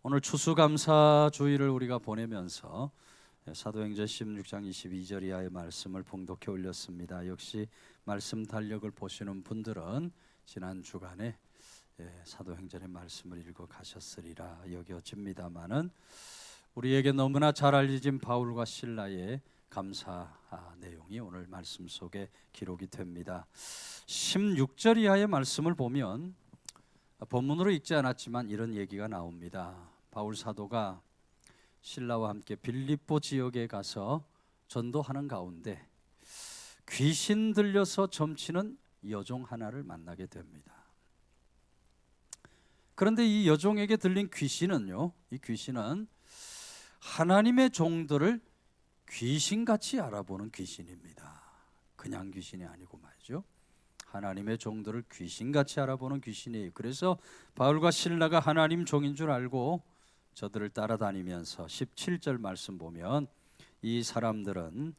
오늘 추수감사 주일을 우리가 보내면서 사도행전 16장 22절 이하의 말씀을 봉독해 올렸습니다. 역시 말씀 달력을 보시는 분들은 지난 주간에 사도행전의 말씀을 읽어 가셨으리라 여겨집니다마는 우리에게 너무나 잘 알려진 바울과 실라의 감사 내용이 오늘 말씀 속에 기록이 됩니다. 16절 이하의 말씀을 보면 본문으로 읽지 않았지만 이런 얘기가 나옵니다. 바울 사도가 실라와 함께 빌립보 지역에 가서 전도하는 가운데 귀신 들려서 점치는 여종 하나를 만나게 됩니다. 그런데 이 여종에게 들린 귀신은요, 이 귀신은 하나님의 종들을 귀신같이 알아보는 귀신입니다. 그냥 귀신이 아니고 말이죠. 하나님의 종들을 귀신같이 알아보는 귀신이에요. 그래서 바울과 실라가 하나님 종인 줄 알고 저들을 따라다니면서 17절 말씀 보면 이 사람들은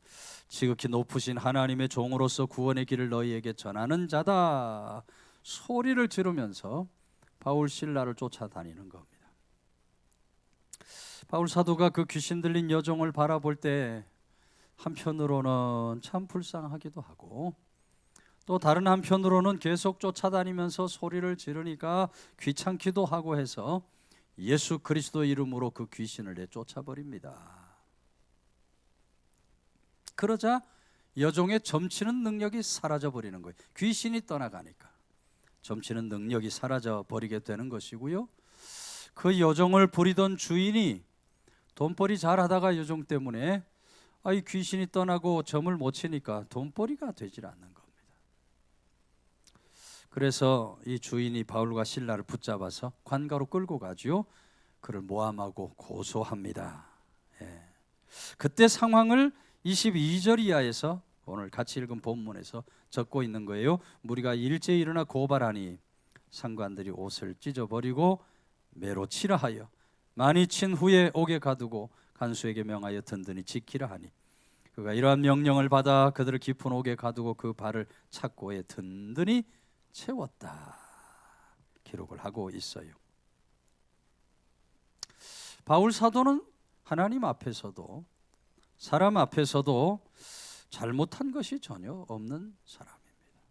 지극히 높으신 하나님의 종으로서 구원의 길을 너희에게 전하는 자다 소리를 지르면서 바울 실라를 쫓아다니는 겁니다. 바울 사도가 그 귀신 들린 여종을 바라볼 때 한편으로는 참 불쌍하기도 하고 또 다른 한편으로는 계속 쫓아다니면서 소리를 지르니까 귀찮기도 하고 해서 예수 그리스도 이름으로 그 귀신을 내쫓아버립니다. 그러자 여종의 점치는 능력이 사라져버리는 거예요. 귀신이 떠나가니까 점치는 능력이 사라져버리게 되는 것이고요. 그 여종을 부리던 주인이 돈벌이 잘하다가 여종 때문에 이 귀신이 떠나고 점을 못 치니까 돈벌이가 되질 않는 겁니다. 그래서 이 주인이 바울과 실라를 붙잡아서 관가로 끌고 가지요. 그를 모함하고 고소합니다. 그때 상황을 22절 이하에서 오늘 같이 읽은 본문에서 적고 있는 거예요. 무리가 일제히 일어나 고발하니 상관들이 옷을 찢어버리고 매로 치라 하여 많이 친 후에 옥에 가두고 간수에게 명하여 든든히 지키라 하니 그가 이러한 명령을 받아 그들을 깊은 옥에 가두고 그 발을 착고에 든든히 채웠다 기록을 하고 있어요. 바울 사도는 하나님 앞에서도 사람 앞에서도 잘못한 것이 전혀 없는 사람입니다.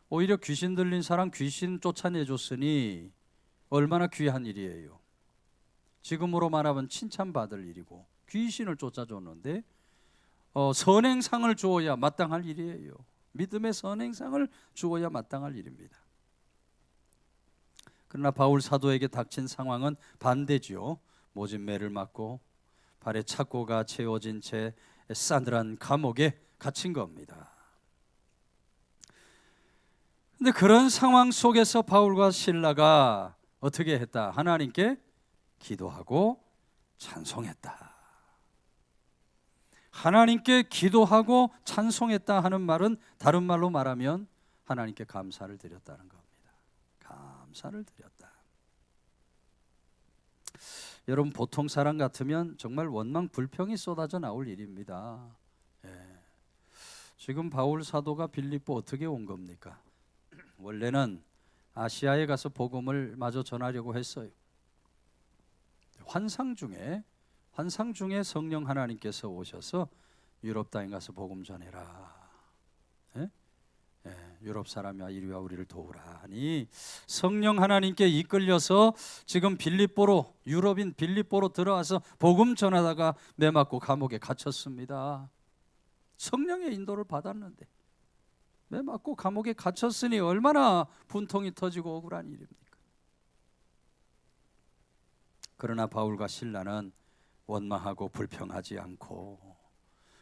오히려 귀신 들린 사람 귀신 쫓아내줬으니 얼마나 귀한 일이에요. 지금으로 말하면 칭찬받을 일이고 귀신을 쫓아줬는데 선행상을 주어야 마땅할 일이에요. 믿음의 선행상을 주어야 마땅할 일입니다. 그러나 바울 사도에게 닥친 상황은 반대지요. 모진 매를 맞고 발에 착고가 채워진 채 싸늘한 감옥에 갇힌 겁니다. 근데 그런 상황 속에서 바울과 실라가 어떻게 했다? 하나님께 기도하고 찬송했다. 하나님께 기도하고 찬송했다 하는 말은 다른 말로 말하면 하나님께 감사를 드렸다는 겁니다. 감사를 드렸다. 여러분 보통 사람 같으면 정말 원망 불평이 쏟아져 나올 일입니다. 지금 바울 사도가 빌립보 어떻게 온 겁니까? 원래는 아시아에 가서 복음을 마저 전하려고 했어요. 환상 중에 성령 하나님께서 오셔서 유럽 땅에 가서 복음 전해라. 유럽 사람이야 이리 와 우리를 도우라 하니 성령 하나님께 이끌려서 지금 빌립보로 유럽인 빌립보로 들어와서 복음 전하다가 매 맞고 감옥에 갇혔습니다. 성령의 인도를 받았는데 매 맞고 감옥에 갇혔으니 얼마나 분통이 터지고 억울한 일입니까? 그러나 바울과 실라는 원망하고 불평하지 않고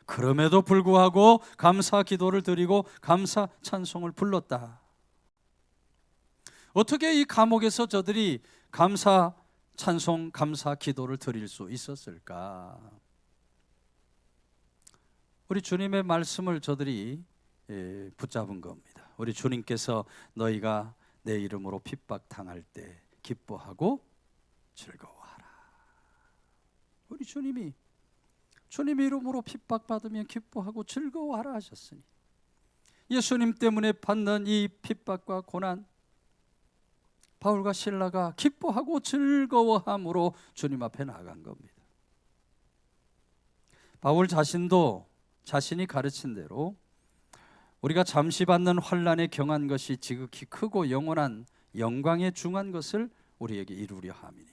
그럼에도 불구하고 감사 기도를 드리고 감사 찬송을 불렀다. 어떻게 이 감옥에서 저들이 감사 찬송 감사 기도를 드릴 수 있었을까? 우리 주님의 말씀을 저들이 붙잡은 겁니다. 우리 주님께서 너희가 내 이름으로 핍박당할 때 기뻐하고 즐거워하라. 우리 주님이 이름으로 핍박받으면 기뻐하고 즐거워하라 하셨으니 예수님 때문에 받는 이 핍박과 고난 바울과 실라가 기뻐하고 즐거워함으로 주님 앞에 나간 겁니다. 바울 자신도 자신이 가르친 대로 우리가 잠시 받는 환난에 경한 것이 지극히 크고 영원한 영광에 중한 것을 우리에게 이루려 함이니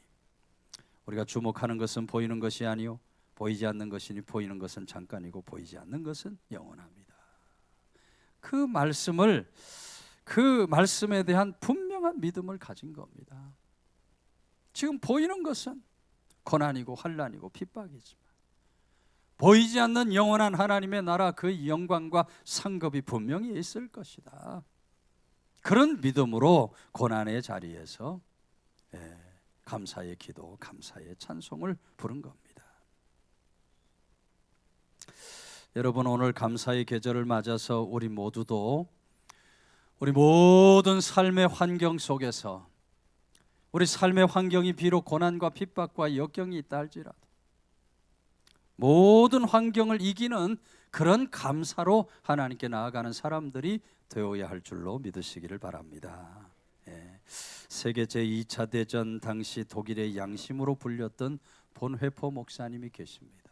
우리가 주목하는 것은 보이는 것이 아니요 보이지 않는 것이니 보이는 것은 잠깐이고 보이지 않는 것은 영원합니다. 그 말씀에 대한 분명한 믿음을 가진 겁니다. 지금 보이는 것은 고난이고 환난이고 핍박이지만 보이지 않는 영원한 하나님의 나라 그 영광과 상급이 분명히 있을 것이다. 그런 믿음으로 고난의 자리에서 감사의 기도, 감사의 찬송을 부른 겁니다. 여러분, 오늘 감사의 계절을 맞아서 우리 모두도 우리 모든 삶의 환경 속에서 우리 삶의 환경이 비록 고난과 핍박과 역경이 있다 할지라도 모든 환경을 이기는 그런 감사로 하나님께 나아가는 사람들이 되어야 할 줄로 믿으시기를 바랍니다. 세계 제2차 대전 당시 독일의 양심으로 불렸던 본회포 목사님이 계십니다.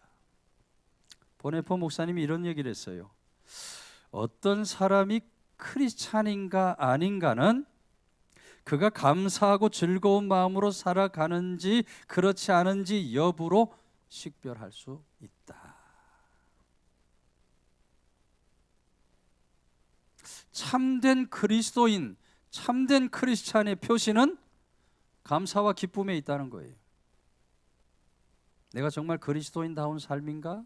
본회포 목사님이 이런 얘기를 했어요. 어떤 사람이 크리스찬인가 아닌가는 그가 감사하고 즐거운 마음으로 살아가는지 그렇지 않은지 여부로 식별할 수 있다. 참된 그리스도인, 참된 크리스찬의 표시는 감사와 기쁨에 있다는 거예요. 내가 정말 그리스도인다운 삶인가?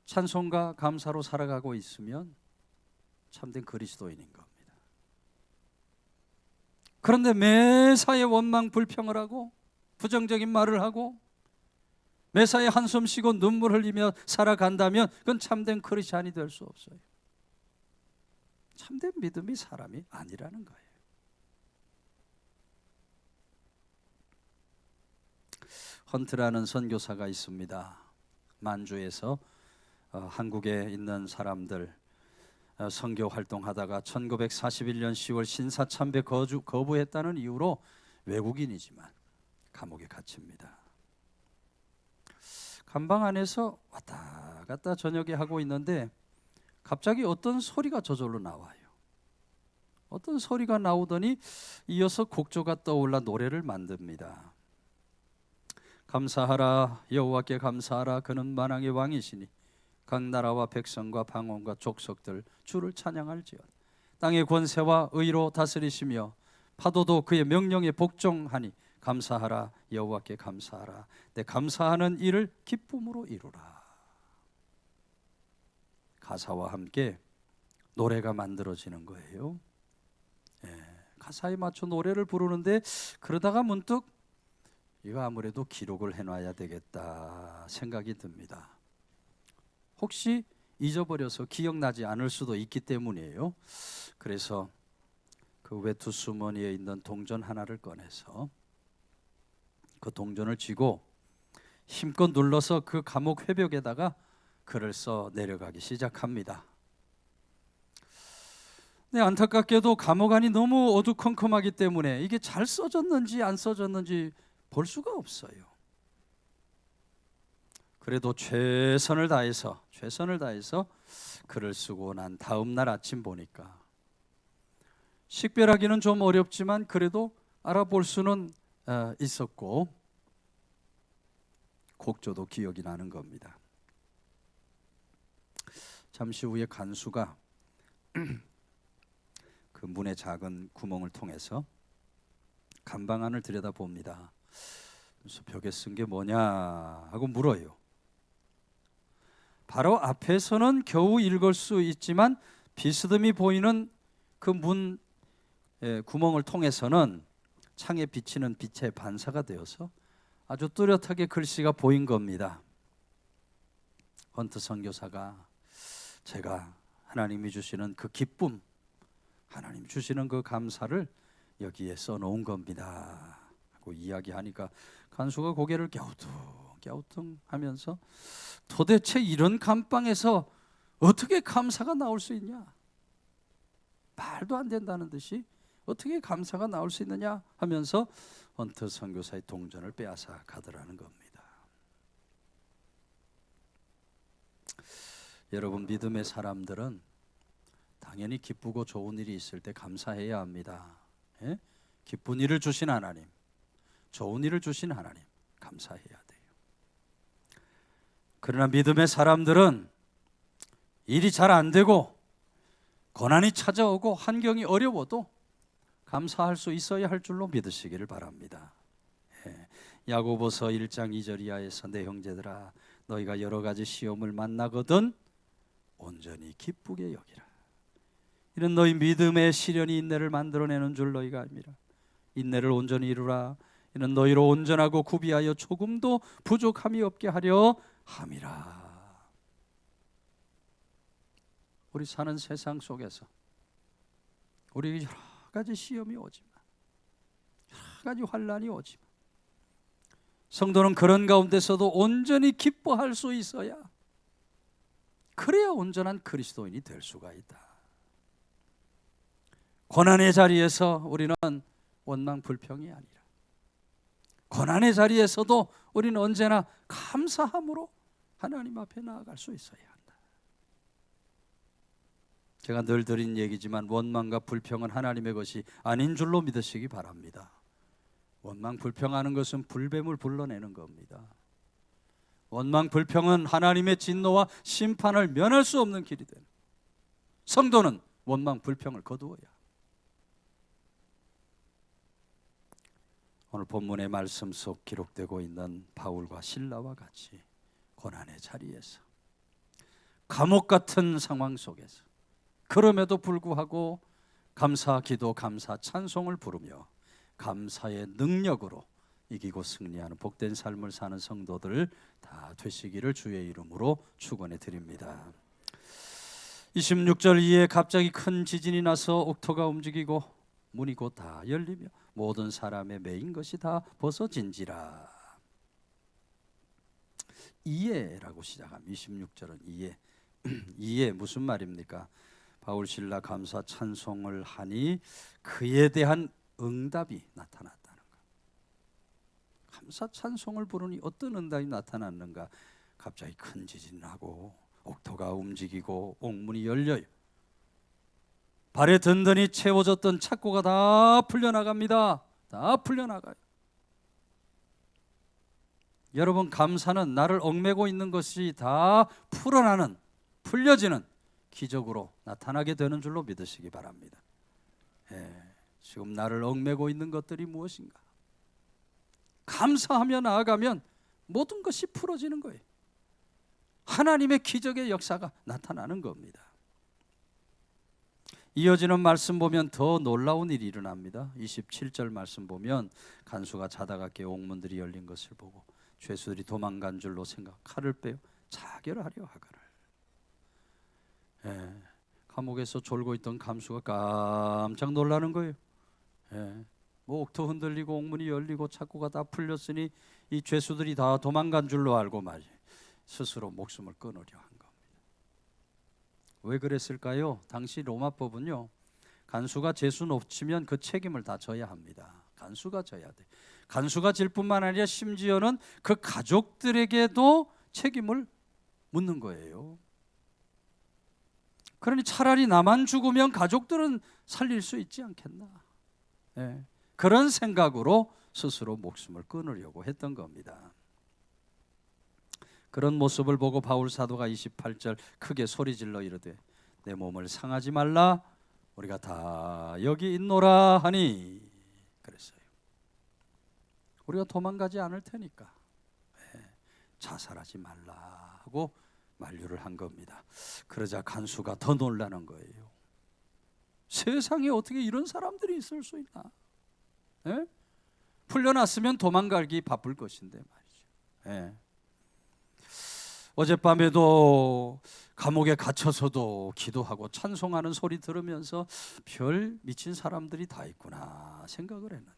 찬송과 감사로 살아가고 있으면 참된 그리스도인인 겁니다. 그런데 매사에 원망 불평을 하고 부정적인 말을 하고 매사에 한숨 쉬고 눈물 흘리며 살아간다면 그건 참된 크리스찬이 될 수 없어요. 참된 믿음이 사람이 아니라는 거예요. 헌트라는 선교사가 있습니다. 만주에서 한국에 있는 사람들 선교 활동하다가 1941년 10월 신사참배 거부했다는 이유로 외국인이지만 감옥에 갇힙니다. 감방 안에서 왔다 갔다 저녁에 하고 있는데 갑자기 어떤 소리가 저절로 나와요. 어떤 소리가 나오더니 이어서 곡조가 떠올라 노래를 만듭니다. 감사하라 여호와께 감사하라 그는 만왕의 왕이시니 각 나라와 백성과 방언과 족속들 주를 찬양할지어다. 땅의 권세와 의로 다스리시며 파도도 그의 명령에 복종하니 감사하라 여호와께 감사하라 내 감사하는 일을 기쁨으로 이루라. 가사와 함께 노래가 만들어지는 거예요. 가사에 맞춰 노래를 부르는데 그러다가 문득 이거 아무래도 기록을 해놔야 되겠다 생각이 듭니다. 혹시 잊어버려서 기억나지 않을 수도 있기 때문이에요. 그래서 그 외투 주머니에 있는 동전 하나를 꺼내서 그 동전을 쥐고 힘껏 눌러서 그 감옥 회벽에다가 글을 써 내려가기 시작합니다. 네, 안타깝게도 감옥 안이 너무 어두컴컴하기 때문에 이게 잘 써졌는지 안 써졌는지 볼 수가 없어요. 그래도 최선을 다해서 글을 쓰고 난 다음 날 아침 보니까 식별하기는 좀 어렵지만 그래도 알아볼 수는 있었고 곡조도 기억이 나는 겁니다. 잠시 후에 간수가 그 문의 작은 구멍을 통해서 간방 안을 들여다봅니다. 그래서 벽에 쓴 게 뭐냐 하고 물어요. 바로 앞에서는 겨우 읽을 수 있지만 비스듬히 보이는 그 문 구멍을 통해서는 창에 비치는 빛의 반사가 되어서 아주 뚜렷하게 글씨가 보인 겁니다. 헌트 선교사가 제가 하나님이 주시는 그 기쁨, 하나님 주시는 그 감사를 여기에 써놓은 겁니다 하고 이야기하니까 간수가 고개를 갸우뚱 하면서 도대체 이런 감방에서 어떻게 감사가 나올 수 있냐, 말도 안 된다는 듯이 어떻게 감사가 나올 수 있느냐 하면서 헌트 선교사의 동전을 빼앗아 가더라는 겁니다. 여러분, 믿음의 사람들은 당연히 기쁘고 좋은 일이 있을 때 감사해야 합니다. 예? 기쁜 일을 주신 하나님, 좋은 일을 주신 하나님 감사해야 돼요. 그러나 믿음의 사람들은 일이 잘 안 되고 고난이 찾아오고 환경이 어려워도 감사할 수 있어야 할 줄로 믿으시기를 바랍니다. 예. 야고보서 1장 2절 이하에서 내 형제들아 너희가 여러 가지 시험을 만나거든 온전히 기쁘게 여기라. 이는 너희 믿음의 시련이 인내를 만들어내는 줄 너희가 압니다. 인내를 온전히 이루라. 이는 너희로 온전하고 구비하여 조금도 부족함이 없게 하려 함이라. 우리 사는 세상 속에서 우리 여러 가지 시험이 오지만, 여러 가지 환난이 오지만, 성도는 그런 가운데서도 온전히 기뻐할 수 있어야, 그래야 온전한 그리스도인이 될 수가 있다. 고난의 자리에서 우리는 원망 불평이 아니라 고난의 자리에서도 우리는 언제나 감사함으로 하나님 앞에 나아갈 수 있어야 한다. 제가 늘 드린 얘기지만 원망과 불평은 하나님의 것이 아닌 줄로 믿으시기 바랍니다. 원망 불평하는 것은 불뱀을 불러내는 겁니다. 원망 불평은 하나님의 진노와 심판을 면할 수 없는 길이 되는, 성도는 원망 불평을 거두어야. 오늘 본문의 말씀 속 기록되고 있는 바울과 실라와 같이 고난의 자리에서, 감옥 같은 상황 속에서, 그럼에도 불구하고 감사 기도, 감사 찬송을 부르며 감사의 능력으로 이기고 승리하는 복된 삶을 사는 성도들 다 되시기를 주의 이름으로 축원해 드립니다. 26절 이에 갑자기 큰 지진이 나서 옥토가 움직이고 문이 곧 다 열리며 모든 사람의 매인 것이 다 벗어진지라. 이에라고 시작합니다. 26절은 이에. 이에 무슨 말입니까? 바울 신라 감사 찬송을 하니 그에 대한 응답이 나타났다는 것. 감사 찬송을 부르니 어떤 응답이 나타났는가? 갑자기 큰 지진이 나고 옥토가 움직이고 옥문이 열려요. 발에 든든히 채워졌던 착고가 다 풀려나갑니다. 다 풀려나가요. 여러분, 감사는 나를 얽매고 있는 것이 다 풀어나는, 풀려지는 기적으로 나타나게 되는 줄로 믿으시기 바랍니다. 지금 나를 얽매고 있는 것들이 무엇인가? 감사하며 나아가면 모든 것이 풀어지는 거예요. 하나님의 기적의 역사가 나타나는 겁니다. 이어지는 말씀 보면 더 놀라운 일이 일어납니다. 27절 말씀 보면 간수가 자다가 깨어 옥문들이 열린 것을 보고 죄수들이 도망간 줄로 생각, 칼을 빼어 자결하려 하거늘. 감옥에서 졸고 있던 감수가 깜짝 놀라는 거예요. 뭐 옥토 흔들리고 옥문이 열리고 착고가 다 풀렸으니 이 죄수들이 다 도망간 줄로 알고 말이에요. 스스로 목숨을 끊으려 한 겁니다. 왜 그랬을까요? 당시 로마법은요, 간수가 죄수 놓치면 그 책임을 다 져야 합니다. 간수가 져야 돼. 간수가 질 뿐만 아니라 심지어는 그 가족들에게도 책임을 묻는 거예요. 그러니 차라리 나만 죽으면 가족들은 살릴 수 있지 않겠나. 그런 생각으로 스스로 목숨을 끊으려고 했던 겁니다. 그런 모습을 보고 바울 사도가 28절 크게 소리질러 이르되 내 몸을 상하지 말라 우리가 다 여기 있노라 하니 그랬어요. 우리가 도망가지 않을 테니까 자살하지 말라 하고 만류를 한 겁니다. 그러자 간수가 더 놀라는 거예요. 세상에 어떻게 이런 사람들이 있을 수 있나? 풀려났으면 도망가기 바쁠 것인데 말이죠. 어젯밤에도 감옥에 갇혀서도 기도하고 찬송하는 소리 들으면서 별 미친 사람들이 다 있구나 생각을 했는데,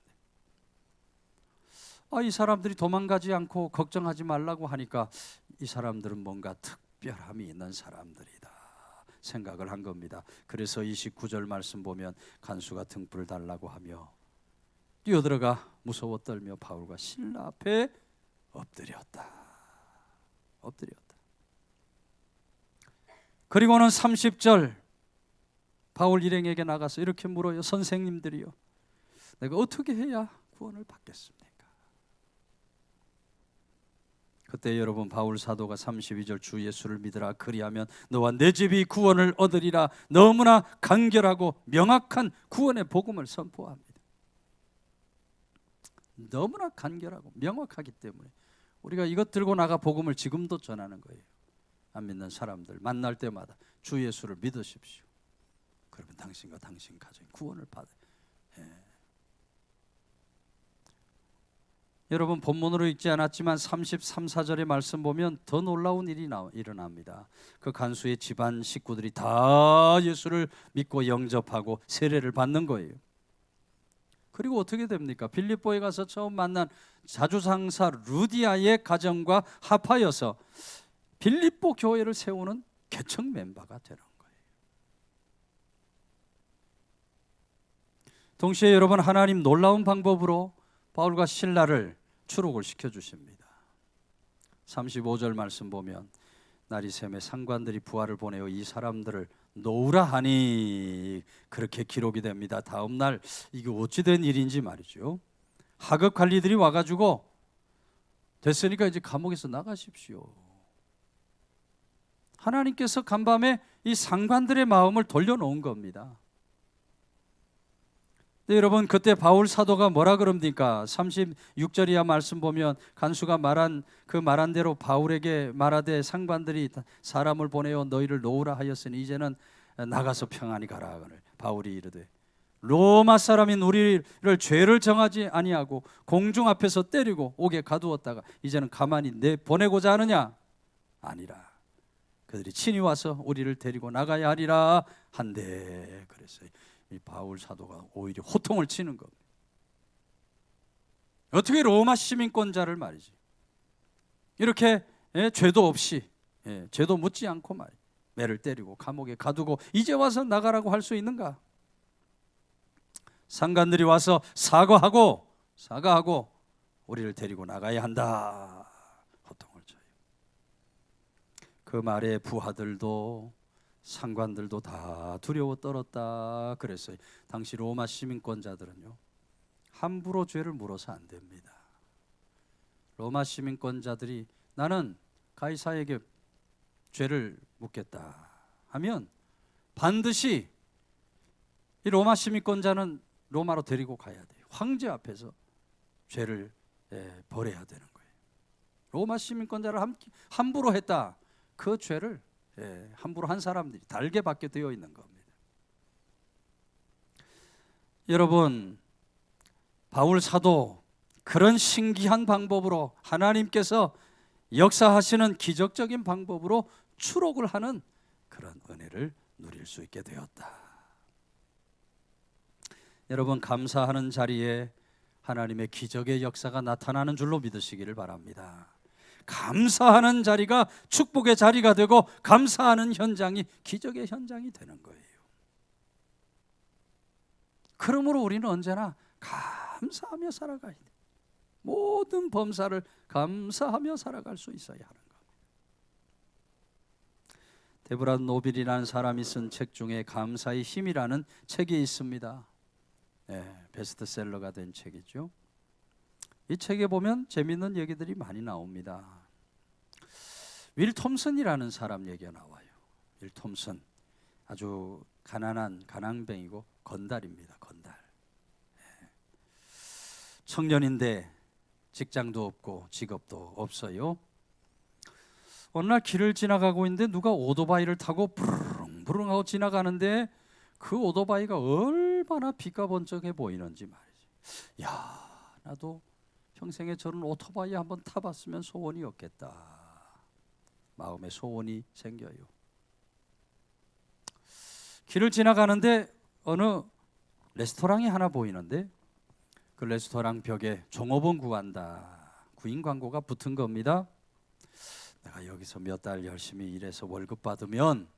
이 사람들이 도망가지 않고 걱정하지 말라고 하니까 이 사람들은 뭔가 특별함이 있는 사람들이다 생각을 한 겁니다. 그래서 29절 말씀 보면 간수가 등불을 달라고 하며 뛰어들어가 무서워 떨며 바울과 실라 앞에 엎드렸다. 그리고는 30절 바울 일행에게 나가서 이렇게 물어요. 선생님들이요, 내가 어떻게 해야 구원을 받겠습니까? 그때 여러분 바울 사도가 32절 주 예수를 믿으라 그리하면 너와 내 집이 구원을 얻으리라 너무나 간결하고 명확한 구원의 복음을 선포합니다. 너무나 간결하고 명확하기 때문에 우리가 이것 들고 나가 복음을 지금도 전하는 거예요. 안 믿는 사람들 만날 때마다 주 예수를 믿으십시오. 그러면 당신과 당신 가정이 구원을 받아요. 여러분 본문으로 읽지 않았지만 33, 4절의 말씀 보면 더 놀라운 일이 일어납니다. 그 간수의 집안 식구들이 다 예수를 믿고 영접하고 세례를 받는 거예요. 그리고 어떻게 됩니까? 빌립보에 가서 처음 만난 자주상사 루디아의 가정과 합하여서 빌립보 교회를 세우는 개척 멤버가 되는 거예요. 동시에 여러분 하나님 놀라운 방법으로 바울과 실라를 추록을 시켜주십니다. 35절 말씀 보면 날이 새매 상관들이 부하를 보내어 이 사람들을 놓으라 하니 그렇게 기록이 됩니다. 다음 날 이게 어찌 된 일인지 말이죠. 하급 관리들이 와가지고 됐으니까 이제 감옥에서 나가십시오. 하나님께서 간밤에 이 상관들의 마음을 돌려놓은 겁니다. 네, 여러분 그때 바울 사도가 뭐라 그럽니까? 36절이야 말씀 보면 간수가 말한 대로 바울에게 말하되 상관들이 사람을 보내어 너희를 놓으라 하였으니 이제는 나가서 평안히 가라. 바울이 이르되 로마 사람인 우리를 죄를 정하지 아니하고 공중 앞에서 때리고 옥에 가두었다가 이제는 가만히 보내고자 하느냐? 아니라 그들이 친히 와서 우리를 데리고 나가야 하리라 한데. 그래서 이 바울 사도가 오히려 호통을 치는 겁니다. 어떻게 로마 시민권자를 말이지 이렇게 죄도 없이 죄도 묻지 않고 말이지 매를 때리고 감옥에 가두고 이제 와서 나가라고 할 수 있는가? 상관들이 와서 사과하고 우리를 데리고 나가야 한다. 호통을 쳐요. 그 말에 부하들도 상관들도 다 두려워 떨었다. 그랬어요. 당시 로마 시민권자들은요 함부로 죄를 물어서 안 됩니다. 로마 시민권자들이 나는 가이사에게 죄를 묻겠다 하면 반드시 이 로마 시민권자는 로마로 데리고 가야 돼요. 황제 앞에서 죄를 벌해야 되는 거예요. 로마 시민권자를 함부로 했다. 그 죄를 함부로 한 사람들이 달게 받게 되어 있는 겁니다. 여러분 바울 사도 그런 신기한 방법으로 하나님께서 역사하시는 기적적인 방법으로 추록을 하는 그런 은혜를 누릴 수 있게 되었다. 여러분 감사하는 자리에 하나님의 기적의 역사가 나타나는 줄로 믿으시기를 바랍니다. 감사하는 자리가 축복의 자리가 되고 감사하는 현장이 기적의 현장이 되는 거예요. 그러므로 우리는 언제나 감사하며 살아가야 돼. 모든 범사를 감사하며 살아갈 수 있어야 하는 겁니다. 데브라 노빌이라는 사람이 쓴 책 중에 감사의 힘이라는 책이 있습니다. 베스트셀러가 된 책이죠. 이 책에 보면 재미있는 얘기들이 많이 나옵니다. 윌 톰슨이라는 사람 얘기가 나와요. 윌 톰슨 아주 가난한 가난뱅이고 건달입니다. 건달. 청년인데 직장도 없고 직업도 없어요. 어느 날 길을 지나가고 있는데 누가 오토바이를 타고 부릉부릉 하고 지나가는데 그 오토바이가 얼마나 빛가번쩍해 보이는지 말이지. 야, 나도 평생에 저런 오토바이 한번 타봤으면 소원이었겠다. 마음에 소원이 생겨요. 길을 지나가는데 어느 레스토랑이 하나 보이는데 그 레스토랑 벽에 종업원 구한다. 구인 광고가 붙은 겁니다. 내가 여기서 몇 달 열심히 일해서 월급 받으면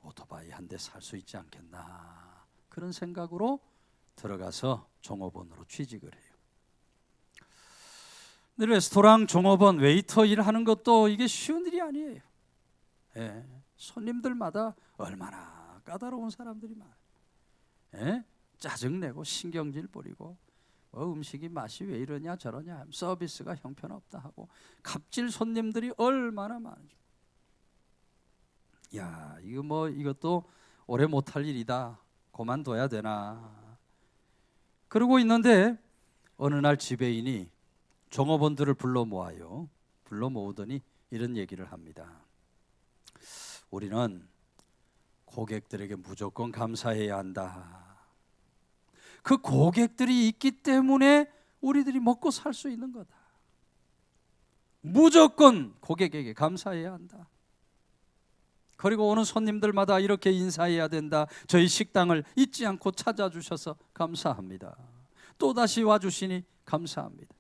오토바이 한 대 살 수 있지 않겠나, 그런 생각으로 들어가서 종업원으로 취직을 해요. 근데 레스토랑 종업원, 웨이터 일하는 것도 이게 쉬운 일이 아니에요. 예, 손님들마다 얼마나 까다로운 사람들이 많아요. 예? 짜증내고 신경질 부리고 음식이 맛이 왜 이러냐 저러냐, 서비스가 형편없다 하고, 갑질 손님들이 얼마나 많은지. 야, 이것도 오래 못할 일이다, 그만둬야 되나, 그러고 있는데 어느 날 지배인이 종업원들을 불러 모으더니 이런 얘기를 합니다. 우리는 고객들에게 무조건 감사해야 한다. 그 고객들이 있기 때문에 우리들이 먹고 살 수 있는 거다. 무조건 고객에게 감사해야 한다. 그리고 오는 손님들마다 이렇게 인사해야 된다. 저희 식당을 잊지 않고 찾아주셔서 감사합니다. 또다시 와주시니 감사합니다.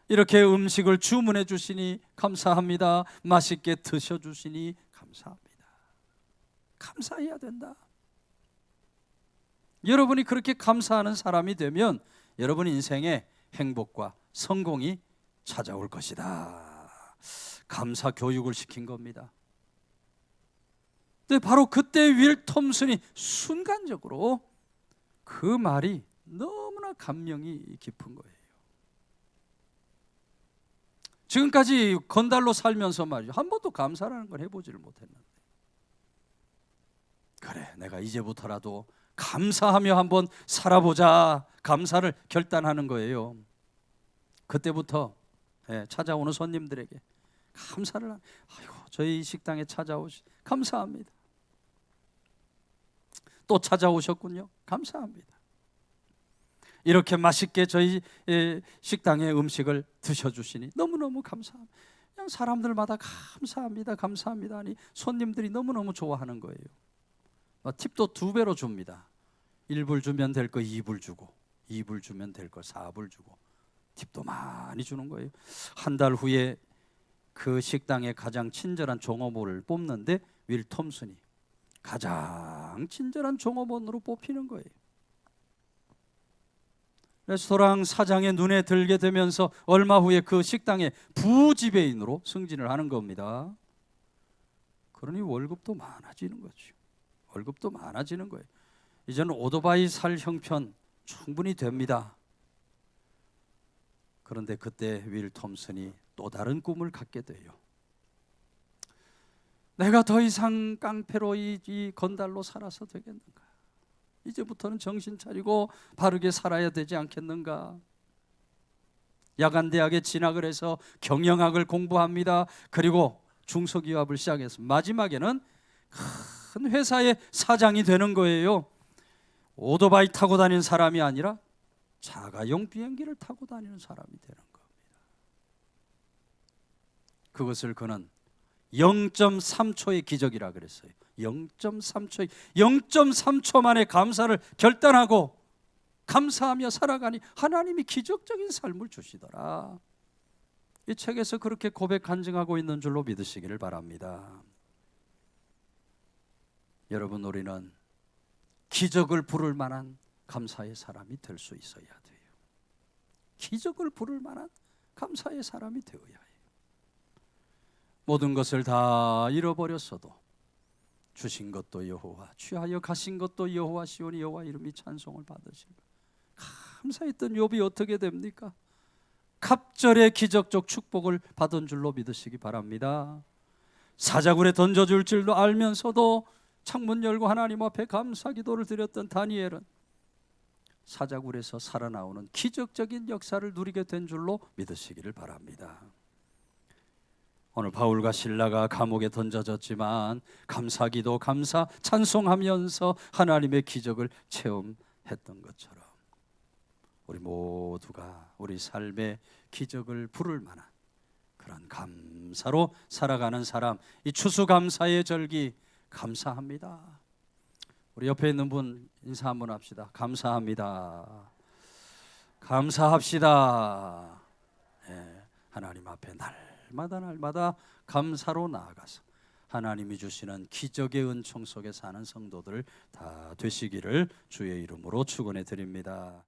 이렇게 음식을 주문해 주시니 감사합니다. 맛있게 드셔주시니 감사합니다. 감사해야 된다. 여러분이 그렇게 감사하는 사람이 되면 여러분 인생에 행복과 성공이 찾아올 것이다. 감사 교육을 시킨 겁니다. 근데 바로 그때 윌 톰슨이 순간적으로 그 말이 너무나 감명이 깊은 거예요. 지금까지 건달로 살면서 말이죠, 한 번도 감사라는 걸 해보지를 못했는데, 그래, 내가 이제부터라도 감사하며 한번 살아보자, 감사를 결단하는 거예요. 그때부터 찾아오는 손님들에게 감사를 아이고, 저희 식당에 찾아오시 감사합니다. 또 찾아오셨군요, 감사합니다. 이렇게 맛있게 저희 식당의 음식을 드셔주시니 너무너무 감사합니다. 그냥 사람들마다 감사합니다, 감사합니다 하니 손님들이 너무너무 좋아하는 거예요. 팁도 2배로 줍니다. 1불 주면 될 거 2불 주고, 2불 주면 될 거 4불 주고, 팁도 많이 주는 거예요. 한 달 후에 그 식당의 가장 친절한 종업원을 뽑는데 윌 톰슨이 가장 친절한 종업원으로 뽑히는 거예요. 레스토랑 사장의 눈에 들게 되면서 얼마 후에 그 식당의 부지배인으로 승진을 하는 겁니다. 그러니 월급도 많아지는 거죠. 월급도 많아지는 거예요. 이제는 오토바이 살 형편 충분히 됩니다. 그런데 그때 윌 톰슨이 또 다른 꿈을 갖게 돼요. 내가 더 이상 깡패로 이 건달로 살아서 되겠는가? 이제부터는 정신 차리고 바르게 살아야 되지 않겠는가? 야간대학에 진학을 해서 경영학을 공부합니다. 그리고 중소기업을 시작해서 마지막에는 큰 회사의 사장이 되는 거예요. 오토바이 타고 다니는 사람이 아니라 자가용 비행기를 타고 다니는 사람이 되는 겁니다. 그것을 그는 0.3초의 기적이라 그랬어요. 0.3초 만에 감사를 결단하고 감사하며 살아가니 하나님이 기적적인 삶을 주시더라. 이 책에서 그렇게 고백 간증하고 있는 줄로 믿으시기를 바랍니다. 여러분, 우리는 기적을 부를 만한 감사의 사람이 될 수 있어야 돼요. 기적을 부를 만한 감사의 사람이 되어야 해요. 모든 것을 다 잃어버렸어도 주신 것도 여호와, 취하여 가신 것도 여호와시오니 여호와 이름이 찬송을 받으시고, 감사했던 욥이 어떻게 됩니까? 갑절의 기적적 축복을 받은 줄로 믿으시기 바랍니다. 사자굴에 던져줄 줄도 알면서도 창문 열고 하나님 앞에 감사 기도를 드렸던 다니엘은 사자굴에서 살아나오는 기적적인 역사를 누리게 된 줄로 믿으시기를 바랍니다. 오늘 바울과 실라가 감옥에 던져졌지만 감사기도 감사 찬송하면서 하나님의 기적을 체험했던 것처럼 우리 모두가 우리 삶의 기적을 부를 만한 그런 감사로 살아가는 사람, 이 추수감사의 절기 감사합니다. 우리 옆에 있는 분 인사 한번 합시다. 감사합니다. 감사합시다. 하나님 앞에 날마다 감사로 나아가서 하나님이 주시는 기적의 은총 속에 사는 성도들 다 되시기를 주의 이름으로 축원해 드립니다.